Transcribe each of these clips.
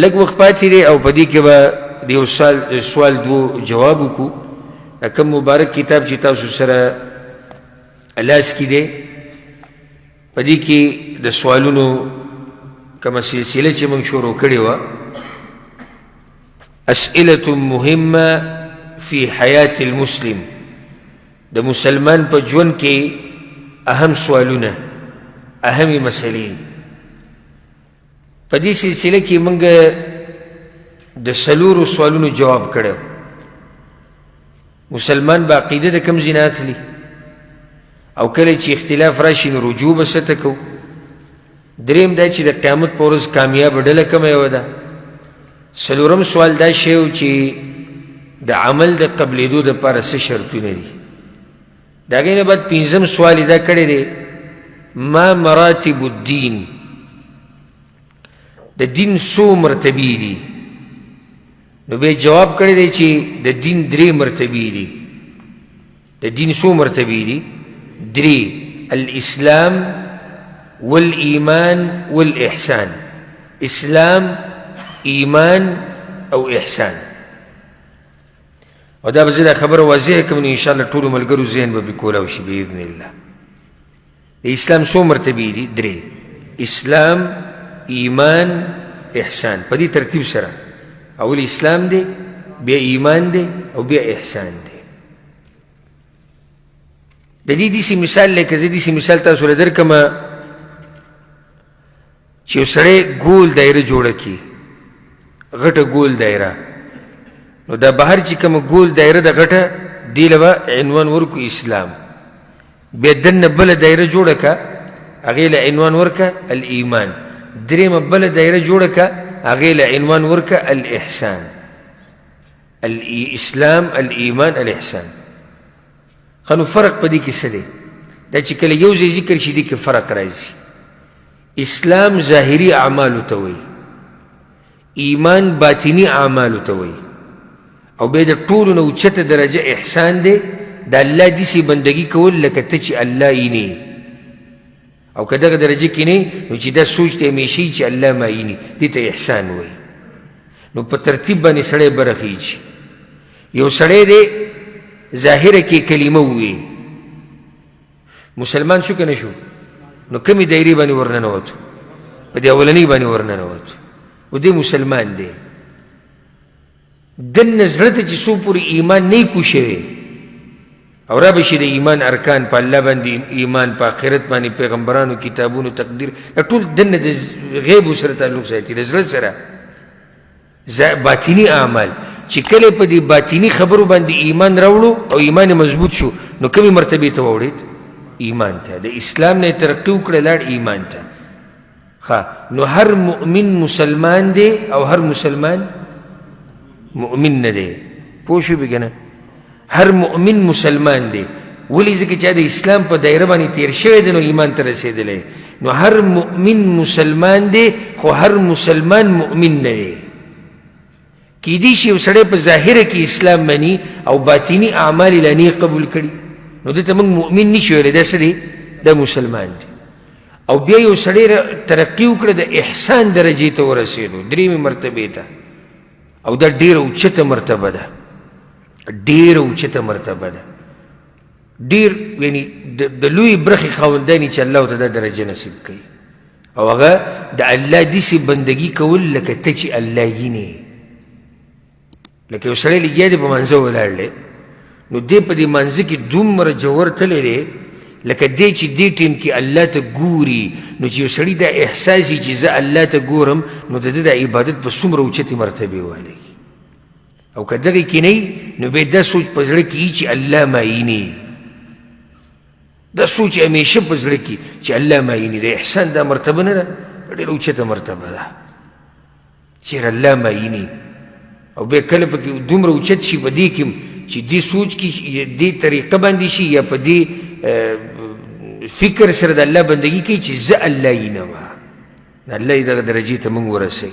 لږ وخت پاتې دی او په دې کې به د یو سوال دوه جواب وکړو. کوم مبارک کتاب چې تاسو سره لاس کې دی په دې کې د سوالونو کومه سلسله چې موږ شروع کړې وه، اسئلة مهمة في حیات المسلم، د مسلمان په ژوند کې اهم سوالونه، اهمې مسلې. په دې سلسله کې موږ د څلورو سوالونو جواب کړی. مسلمان به عقیده د کوم ځای نه اخلي او کله چې اختلاف راشي نو رجوع به څه ته کوو. دریم دا چې د قیامت په ورځ کامیابه ډله کومه یوه ده. څلورم سوال دا شی و چې د عمل د قبلېدو دپاره څه شرطونه دي. د هغې نه بعد پنځم سوال یې دا کړی دی، ما مراتب الدین، د دین څو مرتبې دي. نو بیا جواب کړی دی چې د دین درې مرتبې دي. د دین څو مرتبې دي؟ درې: الاسلام والایمان والاحسان. اسلام، ایمان او احسان. او دا به زه دا خبره واضح کوم نو انشاءالله ټولو ملګرو ذهن به پرې کولاو شي باذن الله. د اسلام څو مرتبې دي؟ درې: اسلام، ایمان، احسان. په دې ترتیب سره اول اسلام دی، بیا ایمان دی او بیا احسان دی. د دې داسې مثال لکه زه داسې مثال تاسو له درکړمه چې یو سړی ګول دایره جوړه کړي، غټه ګول دایره. نو دا بهر چې کومه ګول دایره ده غټه، دې له به عنوان ورکړو اسلام. بیا دننه بله دایره جوړه کړه، هغې له عنوان ورکړه الایمان. درېیمه بله دایره جوړه کړه، هغې له عنوان ورکړه الاحسان. الاسلام، الایمان، الاحسان. ښه نو فرق په دې کې څه دی؟ دا چې کله یو ځای ذکر شي دې کې فرق راځي. اسلام ظاهري اعمالو ته وایي، ایمان باطني اعمالو ته وایي، او بیا د ټولو نه اوچته درجه احسان دی، د الله داسې بندګي کول لکه ته چې الله وینې. او که دغه درجه کې نه نو چې دا سوچ ته همیشه چې الله ما ویني، دې ته احسان وایي. نو په ترتیب باندې سړی برخیږي. یو سړی دی ظاهره کې کلمه ووایي، مسلمان شو که نه شو؟ نو کمې دایرې باندې ورننوتو؟ په دې اولنۍ باندې ورننوتو، و دې مسلمان دی. دننه زړه ته چې څو پورې ایمان نه وي کوشوی او را به شي د ایمان ارکان، په الله باندې ایمان، په آخرت باندې، پیغمبرانو، کتابونو، تقدیر، ټول دننه د غیبو سره تعلق ساتي، د زړه سره. باطني اعمال چې کله په دې باطني خبرو باندې ایمان راوړو او ایمان مضبوط شو نو کومې مرتبې ته واوړېد؟ ایمان ته. د اسلام نه ترقي وکړه لاړ ایمان ته. ښه نو هر مؤمن مسلمان دی او هر مسلمان مؤمن نه دی. پوه شو بې که نه؟ هر مؤمن مسلمان دی. ولې؟ ځکه چې د اسلام په دایره باندې تیر شوی دی نو ایمان ته رسېدلی. نو هر مؤمن مسلمان دی خو هر مسلمان مؤمن نه دی. کیدای شي یو سړی په ظاهره کې اسلام مني او باطني اعمال یې لا نه قبول کړي نو دې ته موږ مؤمن نه شو ویلی، دا څه دی؟ دا مسلمان دی. او بیا یو سړی ترقي وکړه، د احسان درجې ته ورسېدو، درېیمې مرتبې ته. او دا ډېره اوچته مرتبه ده، ډېره اوچته مرتبه ده. ډېر یعنې د لویې برخې خاوندان چې الله ورته دا درجه نصیب کوي. او هغه د الله داسې بندګي کول لکه ته چې الله وینې. لکه یو سړی لګیا دی په مانځه ولاړ دی، نو دی په دې مانځه کې دومره جوور تللی دی لکه دی چې دې ټیم کې الله ته ګوري. نو چې یو سړي دا احساس وي چې زه الله ته ګورم نو د ده د عبادت په څومره اوچتې مرتبې والی. او که دغې کې نه نو بیا دا سوچ په زړه کې وي چې الله ما ویني. دا سوچ همیشه په زړه کې چې الله ما ویني. د احسان دا مرتبه نه ده، ډېره اوچته مرتبه ده چېرې الله ما ویني. او بیا کله پکې دومره اوچت شي په دې کې چې دې سوچ کې دې طریقه باندې شي یا په دې فکر سره د الله بندګي کوي چې زه الله وینم. الله دغه درجې ته موږ ورسوي.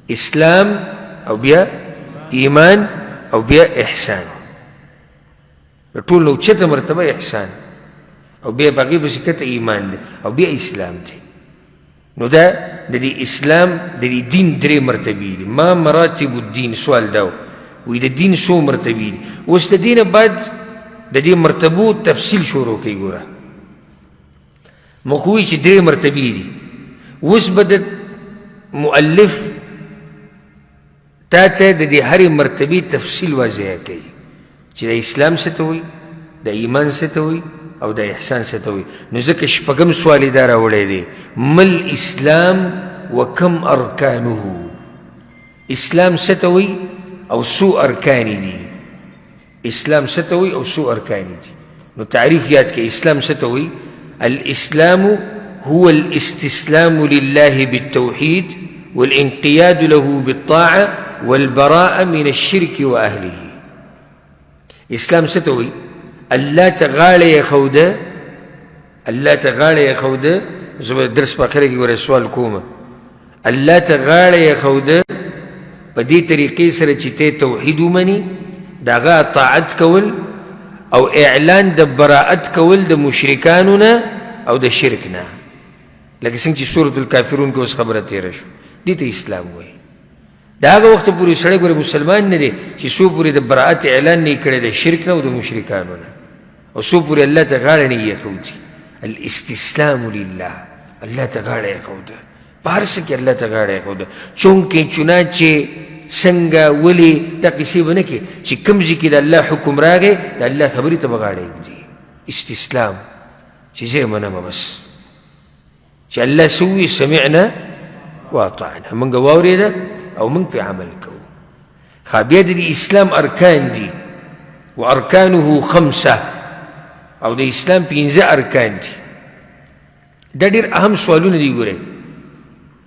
اسلام او بیا ایمان او بیا احسان. د ټول نه اوچته مرتبه احسان، او بیا په هغې پسې کته ایمان دی او بیا اسلام دی. نو دا د دې اسلام د دې دین درې مرتبې دي. ما مراتب الدین؟ سوال دا وی د دین څو مرتبې دي. اوس د دینه بعد د دې مرتبو تفصیل شروع کوي. ګوره موږ وایو چې درې مرتبې دي. اوس به د مؤلف تا ته د دې هرې مرتبې تفصیل واضح کوي چې د اسلام څه ته وایي، د ایمان څه ته وایي، او د احسان څه ته وایي. نو ځکه شپږم سوال یې دا راوړی دی، مل اسلام وکم ارکانه. اسلام څه ته وایي او څو ارکان دي. اسلام څه ته وایي او څو ارکان دي. نو تعریف یاد کړئ. اسلام څه ته وایي؟ الاسلام هو الاستسلام لله بالتوحيد والانقياد له بالطاعة والبراءة من الشرك وأهله. اسلام څه ته وایي؟ الله ته غاړه ایښوده، الله ته غاړه ایښوده. زه به درس په اخره کې ګوره سوال کوم. الله ته غاړه ایښوده په دې طریقې سره چې ته توحید ومني، د هغه اطاعت کول او اعلان د براءت کول د مشرکانو نه او د شرک نه. لکه څنګه چې سورة الکافرون کې اوس خبره تېره شو، دې ته اسلام وایي. د هغه وخته پورې سړی ګوره مسلمان نه دی چې څو پورې د براءت اعلان نه یې کړی د شرک نه او د مشرکانو نه، او څو پورې الله ته غاړه نه یې ایښودي. الاستسلام لله، الله ته غاړه ایښوده، په هر څه کې الله ته غاړه ایښوده. چونکې چنانچې څنګه ولې دا قصې به نه کې چې کوم ځای کې د الله حکم راغی د الله خبرې ته به غاړه ایږدي. استسلام چې زه یې منمه، بس چې الله څه ووایي سمعنا واطعنا، موږ واورېده او موږ پې عمل کوو. ښه بیا د دې اسلام ارکان دي، وارکانه خمسه، او د اسلام 5 ارکان دي. دا ډېر اهم سوالونه دي. ګورئ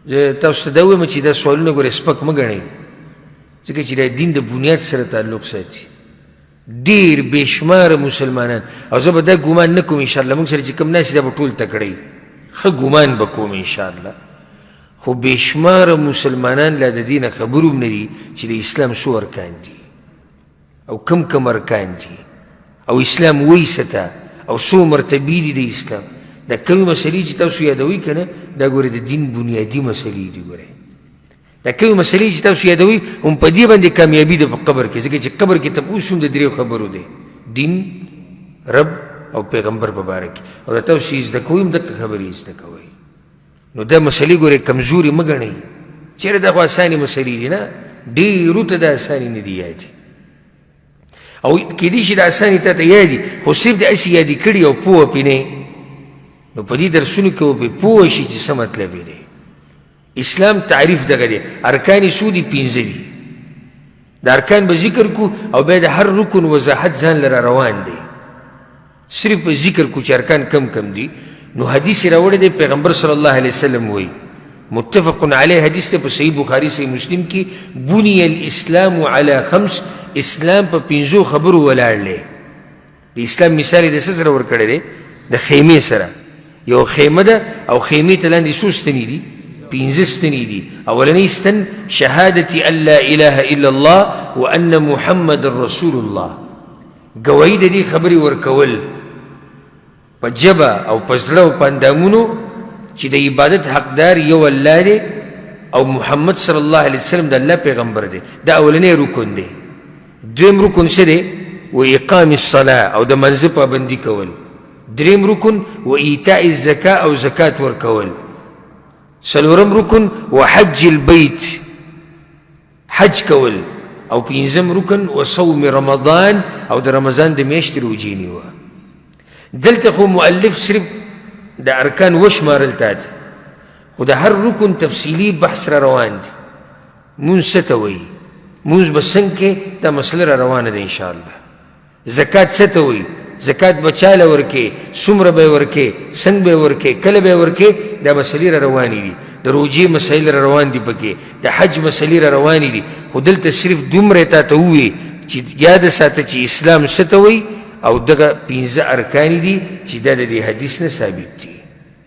زه تاسو ته دا وایم چې دا سوالونه ګورئ سپک مه ګڼئ، ځکه چې دا دین د بنیاد سره تعلق ساتي. ډېر بې شماره مسلمانان، او زه به دا ګمان نه کوم انشاءالله موږ سره چې کوم ناست دا به ټول تکړی، ښه ګمان به کوم انشاءالله، خو بې شماره مسلمانان لا د دې نه خبر هم نه دي چې د اسلام څو ارکان دي او کم ارکان دي، او اسلام وایي څه ته، او څو مرتبې دي د اسلام. دا کومې مسلې چې تاسو یادوئ که نه، دا ګورئ د دین بنیادي مسلې دي. ګورئ دا کومې مسلې چې تاسو یادوئ هم په دې باندې کامیابي ده په قبر کې، ځکه چې قبر کې تپوس هم د درېو خبرو دی، دین، رب او پیغمبر په باره کې، او دا تاسو چې زده کوئ هم دقه خبرې زده کوئ. نو دا مسلې ګورئ کمزوري مه ګڼئ، چېرې دا خو اسانې مسلې دي نه، ډېرو ته دا اسانې نه دي یادې، او کېدای شي د اسانې تا ته یادي، خو صرف د هسې یادې کړي او پوه پې نه، نو په دې درسونو کې به پې پوه شي چې څه مطلب یې دی. اسلام تعریف دغه دی. ارکان یې څو دي؟ 5 دي. د ارکان به ذکر کو او بیا د هر رکن وضاحت ځان لره روان دی. صرف به ذکر کو چې ارکان کم دي. نو حدیث راوړی دی، پیغمبر صلی الله علیه وسلم وایي، متفق علیه حدیث دی په صحیح بخاري صحیح مسلم کې، بني الاسلام علی 5، اسلام په 5 خبرو ولاړ دی. د اسلام مثال یې د څه سره ورکړی دی؟ د خیمې سره. یو خیمه ده او خیمې ته لاندې څو ستنې دي؟ 5 ستنې دي. اولنی ستن شهادة ان لا اله الا الله وان محمد رسول الله، ګواهي د دې خبرې ورکول په ژبه او په زړه او په اندامونو چې د عبادت حقدار یو الله دی او محمد صلی الله علیه وسلم د الله پیغمبر دی. دا اولنی رکن دی. دویم رکن څه دی؟ و اقام الصلاة او د منځه پابندي کول. دریم رکن و ایتاء الزکاة او زکات ورکول. څلورم رکن و حج البیت، حج کول. او 5م رکن و صوم رمضان او د رمضان د میاشتې روژې نیوه. دلته خو مؤلف صرف د ارکان وشمارل تا ته، خو د هر رکن تفصیلي بحث را روان دی. مونځ څه ته وایي؟ مونځ به څنګه کې؟ دا مسله را روانه ده انشاءالله. زکات څه ته وایي؟ زکات به چاله ورکې، څومره به یې ورکې، څنګه به یې ورکې، کله به یې ورکې، دا مسلې را روانې دي. د روژې مسایل را روان دي پکې، د حج مسلې را روانې دي. خو دلته صرف دومره تا ته ووایي چې یاد ساته چې اسلام څه ته وایي او دغه 5 ارکان دي چې دا د دې حدیث نه ثابت دي.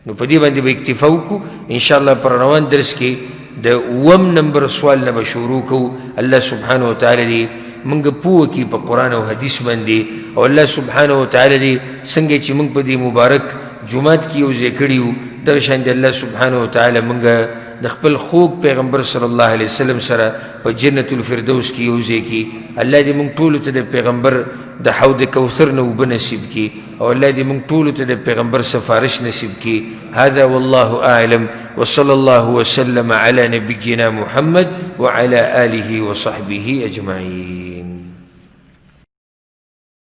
نو په دې باندې به اکتفا وکړو. انشاءالله پر روان درس کې د 9 نمبر سوال نه به شروع کوو. الله سبحانه وتعالی دې موږ پوه کړي په قرآن او حدیث باندې، او الله سبحانه وتعالی دې څنګه چې موږ په دې مبارک جومات کې یو ځای کړي وو، دغه شان د الله سبحانه وتعالی مونږ د خپل خوږ پیغمبر صلی الله علیه وسلم سره په جنت الفردوس کې یو ځای کړي. الله دې مونږ ټولو ته د پیغمبر د حوض کوثر نه اوبه نصیب کړي او الله دې مونږ ټولو ته د پیغمبر سفارش نصیب کړي. هذا والله اعلم وصلى الله وسلم على نبينا محمد وعلى آله وصحبه أجمعين.